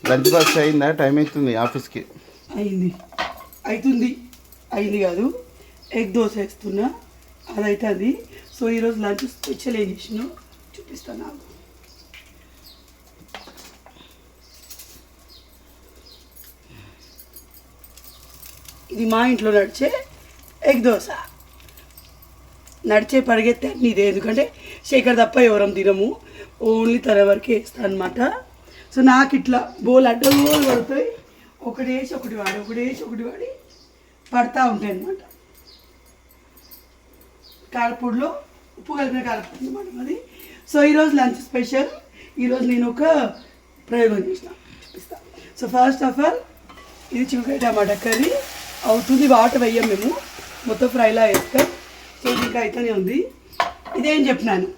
Lunch box అయిందా? Time అవుతుంది ఆఫీస్కి. అయింది కాదు, ఎగ్ దోశ వేస్తున్నా, అదైతే అది. సో ఈరోజు లంచ్ స్పెషల్ ఏం చేసినా చూపిస్తాను నాకు. ఇది మా ఇంట్లో నడిచే ఎగ్ దోశ. నడిచే పరిగెత్తే అన్నీ ఇదే, ఎందుకంటే శేఖర్ తప్ప ఎవరం తినము, ఓన్లీ తన వరకే వేస్తాను అనమాట. సో నాకు ఇట్లా బోల్ అడ్డగోలు పడతాయి, ఒకటేసి ఒకటి వాడి పడతా ఉంటాయి అన్నమాట. కారపొడిలో ఉప్పు కలిపిన కారపొడి అనమాట అది. సో ఈరోజు లంచ్ స్పెషల్. ఈరోజు నేను ఒక ప్రయోగం చేసిన, చూపిస్తాను. సో ఫస్ట్ ఆఫ్ ఆల్ ఇది చికెన్ టమాటా కర్రీ అవుతుంది. వాటర్ వేయం మేము, మొత్తం ఫ్రైలా వేస్తాం. సో ఇది ఇంకా అయితేనే ఉంది. ఇదేం చెప్పినాను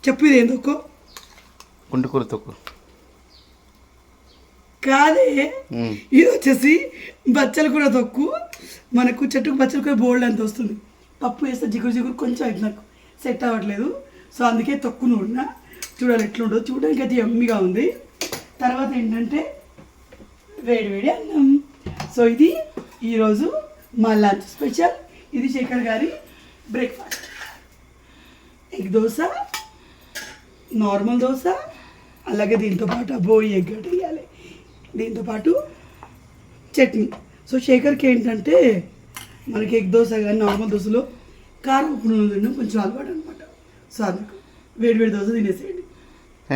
చెప్పు, ఇదేందుకు కుంటుకూర తొక్కు కాదే, ఇది వచ్చేసి బచ్చల కూర తొక్కు. మనకు చెట్టుకు బచ్చల కూర బోల్డ్ అంత వస్తుంది, పప్పు వేస్తే జిగురు కొంచెం అయితే నాకు సెట్ అవ్వట్లేదు. సో అందుకే తొక్కు నూడినా, చూడాలి ఎట్లుంటుందో. చూడడానికి అయితే ఎమ్మిగా ఉంది. తర్వాత ఏంటంటే వేడి అన్నం. సో ఇది ఈరోజు మా లంచ్ స్పెషల్. ఇది శేఖర్ గారి breakfast. Egg dosa, normal dosa, అలాగే దీంతోపాటు అబ్బోయి ఎగ్ గడ్డ వేయాలి, దీంతోపాటు చట్నీ. సో శేఖర్కి ఏంటంటే మనకి ఎగ్ దోశ కానీ నార్మల్ దోశలో కారం ఉప్పు నూనె తినడం కొంచెం అలవాటు అనమాట. సో అందుకు వేడి దోశ తినేసేయండి.